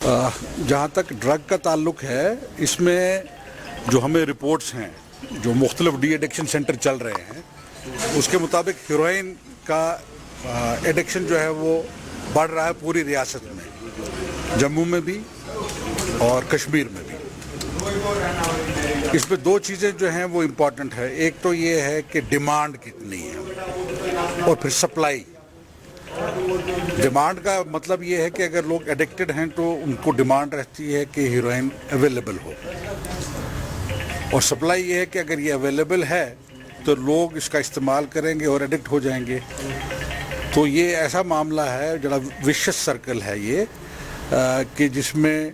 जहाँ तक ड्रग का ताल्लुक है, इसमें जो हमें रिपोर्ट्स हैं, जो मुख्तलिफ डी एडिक्शन सेंटर चल रहे हैं, उसके मुताबिक हीरोइन का एडिक्शन जो है वो बढ़ रहा है पूरी रियासत में, जम्मू में भी और कश्मीर में भी। इसमें दो चीज़ें जो हैं वो इम्पॉर्टेंट है। एक तो ये है कि डिमांड कितनी है और फिर सप्लाई। डिमांड का मतलब ये है कि अगर लोग एडिक्टेड हैं तो उनको डिमांड रहती है कि हीरोइन अवेलेबल हो, और सप्लाई ये है कि अगर ये अवेलेबल है तो लोग इसका इस्तेमाल करेंगे और एडिक्ट हो जाएंगे। तो ये ऐसा मामला है, जरा विशियस सर्कल है ये, कि जिसमें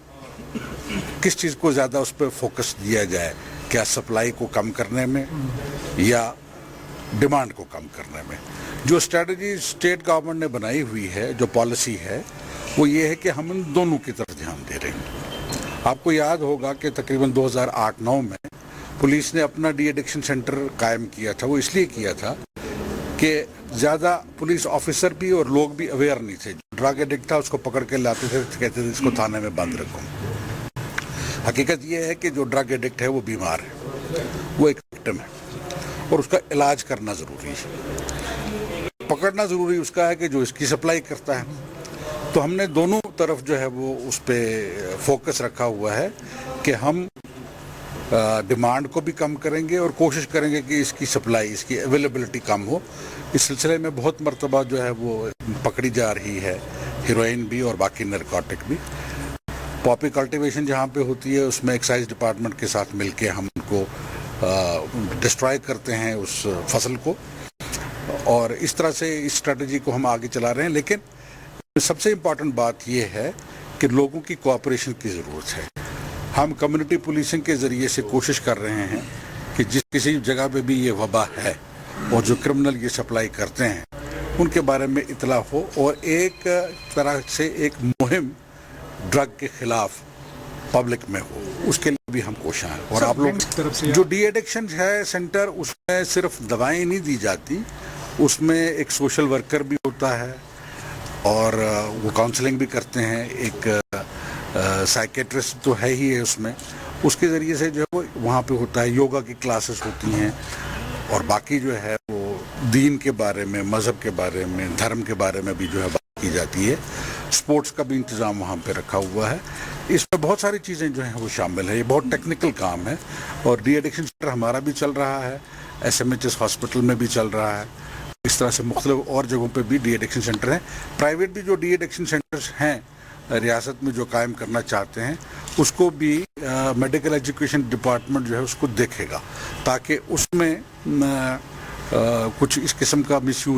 किस चीज़ को ज़्यादा उस पर फोकस दिया जाए, क्या सप्लाई को कम करने में या डिमांड को कम करने में। जो स्ट्रेटजी स्टेट गवर्नमेंट ने बनाई हुई है, जो पॉलिसी है, वो ये है कि हम इन दोनों की तरफ ध्यान दे रहे हैं। आपको याद होगा कि तकरीबन 2008-9 में पुलिस ने अपना डी एडिक्शन सेंटर कायम किया था। वो इसलिए किया था कि ज़्यादा पुलिस ऑफिसर भी और लोग भी अवेयर नहीं थे। ड्रग एडिक्ट था उसको पकड़ के लाते थे, कहते थे इसको थाने में बंद रखो। हकीकत ये है कि जो ड्रग एडिक्ट है वो बीमार है, वो एक विक्टिम है और उसका इलाज करना ज़रूरी है। पकड़ना ज़रूरी उसका है कि जो इसकी सप्लाई करता है। तो हमने दोनों तरफ जो है वो उस पर फोकस रखा हुआ है कि हम डिमांड को भी कम करेंगे और कोशिश करेंगे कि इसकी सप्लाई, इसकी अवेलेबिलिटी कम हो। इस सिलसिले में बहुत मरतबा जो है वो पकड़ी जा रही है, हीरोइन भी और बाकी नारकोटिक भी। पॉपी कल्टीवेशन जहाँ पे होती है उसमें एक्साइज डिपार्टमेंट के साथ मिलके हम उनको डिस्ट्रॉय करते हैं उस फसल को, और इस तरह से इस स्ट्रेटजी को हम आगे चला रहे हैं। लेकिन सबसे इम्पॉर्टेंट बात यह है कि लोगों की कोऑपरेशन की ज़रूरत है। हम कम्युनिटी पुलिसिंग के ज़रिए से कोशिश कर रहे हैं कि जिस किसी जगह पे भी ये वबा है और जो क्रिमिनल ये सप्लाई करते हैं उनके बारे में इतला हो, और एक तरह से एक मुहिम ड्रग के खिलाफ पब्लिक में हो, उसके लिए भी हम कोशिश हैं। और आप लोग जो डी एडिक्शन है सेंटर, उसमें सिर्फ दवाएं नहीं दी जाती, उसमें एक सोशल वर्कर भी होता है और वो काउंसलिंग भी करते हैं। एक साइकेट्रिस्ट तो है ही है उसमें, उसके ज़रिए से जो है वो वहाँ पे होता है। योगा की क्लासेस होती हैं और बाकी जो है वो दीन के बारे में, मज़हब के बारे में, धर्म के बारे में भी जो है बात की जाती है। स्पोर्ट्स का भी इंतज़ाम वहाँ पे रखा हुआ है। इसमें बहुत सारी चीज़ें जो हैं वो शामिल है। ये बहुत टेक्निकल काम है और डी एडिक्शन सेंटर हमारा भी चल रहा है, SMHS हॉस्पिटल में भी चल रहा है। इस तरह से मुख्तलिफ और जगहों पे भी डी एडिक्शन सेंटर हैं। प्राइवेट भी जो डी एडिक्शन सेंटर्स हैं रियासत में जो कायम करना चाहते हैं, उसको भी मेडिकल एजुकेशन डिपार्टमेंट जो है उसको देखेगा, ताकि उसमें कुछ इस किस्म का मिसयूज